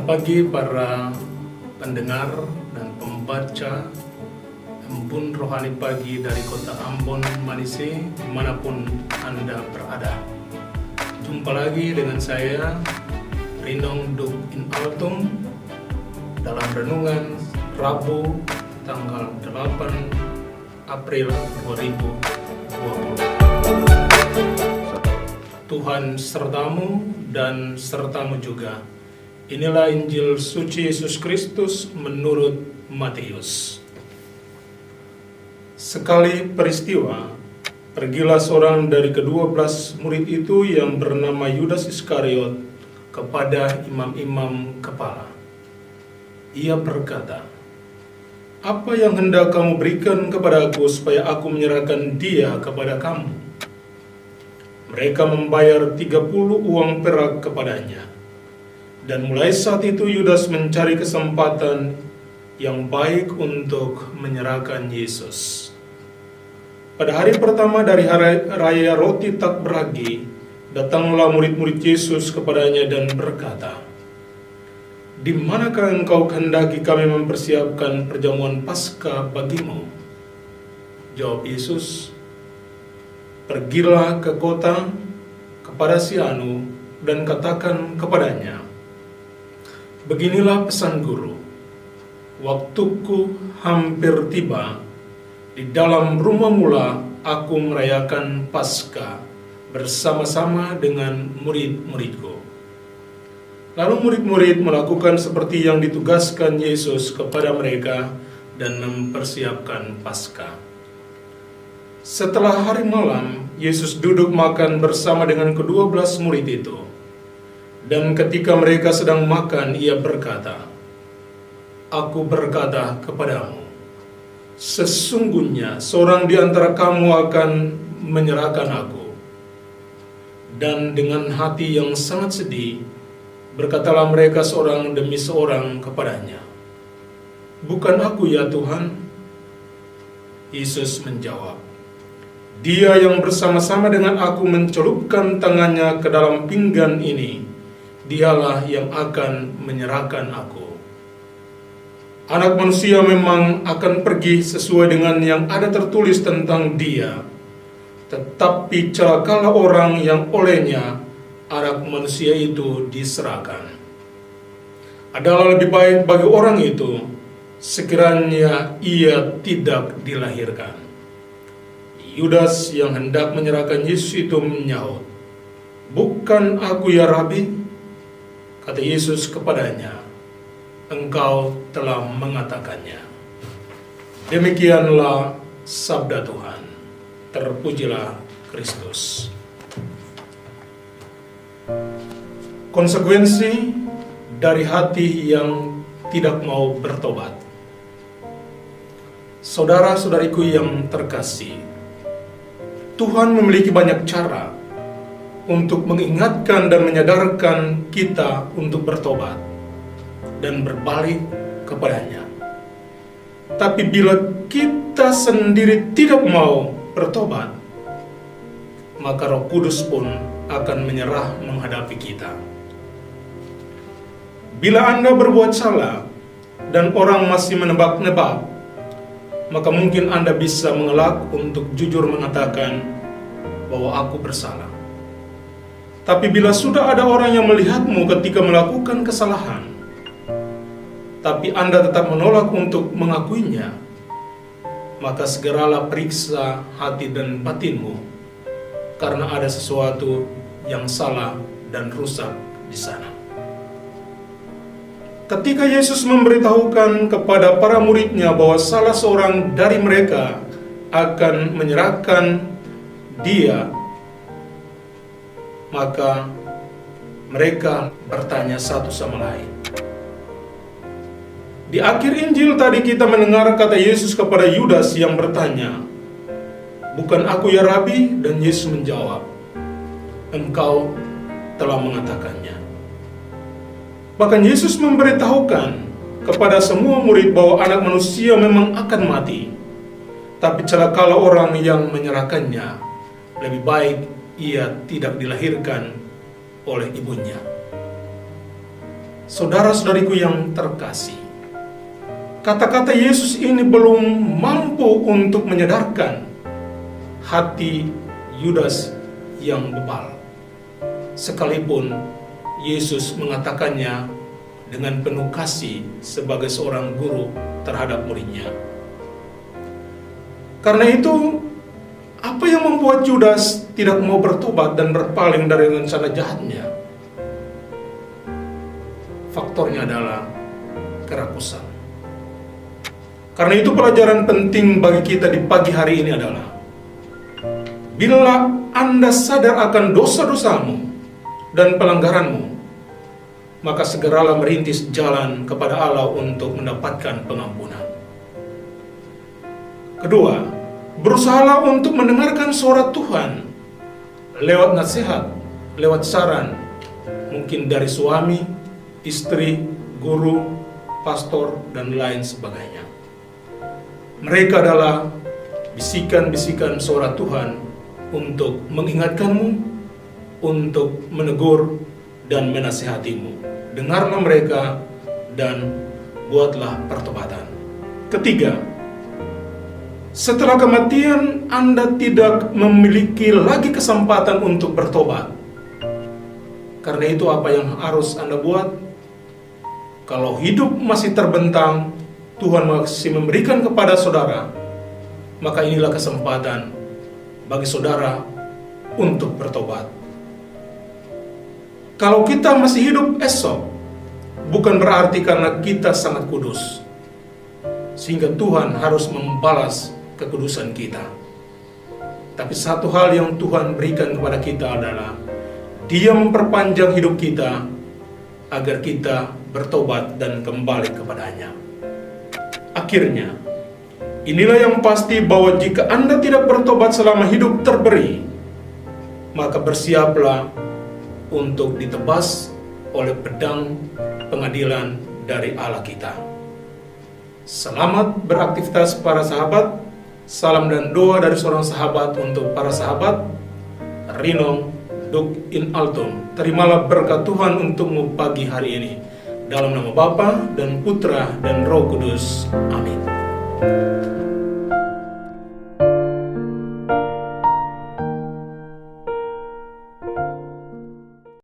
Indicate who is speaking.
Speaker 1: Selamat pagi para pendengar dan pembaca Embun Rohani Pagi dari kota Ambon, Manise, dimanapun Anda berada. Jumpa lagi dengan saya, Rinong Duk In Altum, dalam renungan Rabu tanggal 8 April 2020. Tuhan sertamu dan sertamu juga. Inilah Injil suci Yesus Kristus menurut Matius. Sekali peristiwa, pergilah seorang dari ke-12 murid itu yang bernama Yudas Iskariot kepada imam-imam kepala. Ia berkata, "Apa yang hendak kamu berikan kepada aku supaya aku menyerahkan dia kepada kamu?" Mereka membayar 30 uang perak kepadanya. Dan mulai saat itu Yudas mencari kesempatan yang baik untuk menyerahkan Yesus. Pada hari pertama dari hari raya roti tak beragi, datanglah murid-murid Yesus kepadanya dan berkata, "Di manakah engkau kehendaki kami mempersiapkan perjamuan Paskah bagimu?" Jawab Yesus, "Pergilah ke kota kepada si Anu dan katakan kepadanya, beginilah pesan guru, waktuku hampir tiba, di dalam rumah mula aku merayakan Paskah bersama-sama dengan murid-muridku." Lalu murid-murid melakukan seperti yang ditugaskan Yesus kepada mereka dan mempersiapkan Paskah. Setelah hari malam, Yesus duduk makan bersama dengan ke-12 murid itu. Dan ketika mereka sedang makan, ia berkata, "Aku berkata kepadamu, sesungguhnya seorang di antara kamu akan menyerahkan aku." Dan dengan hati yang sangat sedih, berkatalah mereka seorang demi seorang kepadanya, "Bukan aku ya Tuhan?" Yesus menjawab, "Dia yang bersama-sama dengan aku mencelupkan tangannya ke dalam pinggan ini, dialah yang akan menyerahkan aku. Anak manusia memang akan pergi sesuai dengan yang ada tertulis tentang dia, tetapi celakalah orang yang olehnya anak manusia itu diserahkan. Adalah lebih baik bagi orang itu sekiranya ia tidak dilahirkan." Yudas yang hendak menyerahkan Yesus itu menyahut, "Bukan aku ya Rabi?" Kata Yesus kepadanya, "Engkau telah mengatakannya." Demikianlah sabda Tuhan. Terpujilah Kristus. Konsekuensi dari hati yang tidak mau bertobat. Saudara-saudariku yang terkasih, Tuhan memiliki banyak cara untuk mengingatkan dan menyadarkan kita untuk bertobat dan berbalik kepadanya. Tapi bila kita sendiri tidak mau bertobat, maka Roh Kudus pun akan menyerah menghadapi kita. Bila Anda berbuat salah dan orang masih menebak-nebak, maka mungkin Anda bisa mengelak untuk jujur mengatakan bahwa aku bersalah. Tapi bila sudah ada orang yang melihatmu ketika melakukan kesalahan, tapi Anda tetap menolak untuk mengakuinya, maka segeralah periksa hati dan batinmu, karena ada sesuatu yang salah dan rusak di sana. Ketika Yesus memberitahukan kepada para muridnya bahwa salah seorang dari mereka akan menyerahkan dia, maka mereka bertanya satu sama lain. Di akhir Injil tadi kita mendengar kata Yesus kepada Yudas yang bertanya, "Bukan aku ya Rabi?" Dan Yesus menjawab, "Engkau telah mengatakannya." Bahkan Yesus memberitahukan kepada semua murid bahwa anak manusia memang akan mati, tapi celakalah orang yang menyerahkannya. Lebih baik ia tidak dilahirkan oleh ibunya. Saudara-saudariku yang terkasih, kata-kata Yesus ini belum mampu untuk menyadarkan hati Yudas yang bebal. Sekalipun Yesus mengatakannya dengan penuh kasih sebagai seorang guru terhadap muridnya. Karena itu, apa yang membuat Yudas tidak mau bertobat dan berpaling dari rencana jahatnya? Faktornya adalah kerakusan. Karena itu pelajaran penting bagi kita di pagi hari ini adalah, bila Anda sadar akan dosa-dosamu dan pelanggaranmu, maka segeralah merintis jalan kepada Allah untuk mendapatkan pengampunan. Kedua, berusahalah untuk mendengarkan suara Tuhan lewat nasihat, lewat saran, mungkin dari suami, istri, guru, pastor, dan lain sebagainya. Mereka adalah bisikan-bisikan suara Tuhan untuk mengingatkanmu, untuk menegur dan menasihatimu. Dengarlah mereka dan buatlah pertobatan. Ketiga, setelah kematian Anda tidak memiliki lagi kesempatan untuk bertobat. Karena itu apa yang harus Anda buat? Kalau hidup masih terbentang, Tuhan masih memberikan kepada saudara, maka inilah kesempatan bagi saudara untuk bertobat. Kalau kita masih hidup esok, bukan berarti karena kita sangat kudus, sehingga Tuhan harus membalas kekudusan kita. Tapi satu hal yang Tuhan berikan kepada kita adalah, Dia memperpanjang hidup kita, agar kita bertobat dan kembali kepadanya. Akhirnya, inilah yang pasti bahwa jika Anda tidak bertobat selama hidup terberi, maka bersiaplah untuk ditebas oleh pedang pengadilan dari Allah kita. Selamat beraktivitas para sahabat. Salam dan doa dari seorang sahabat untuk para sahabat. Rino Duc in Altum. Terimalah berkat Tuhan untukmu pagi hari ini. Dalam nama Bapa dan Putra dan Roh Kudus. Amin.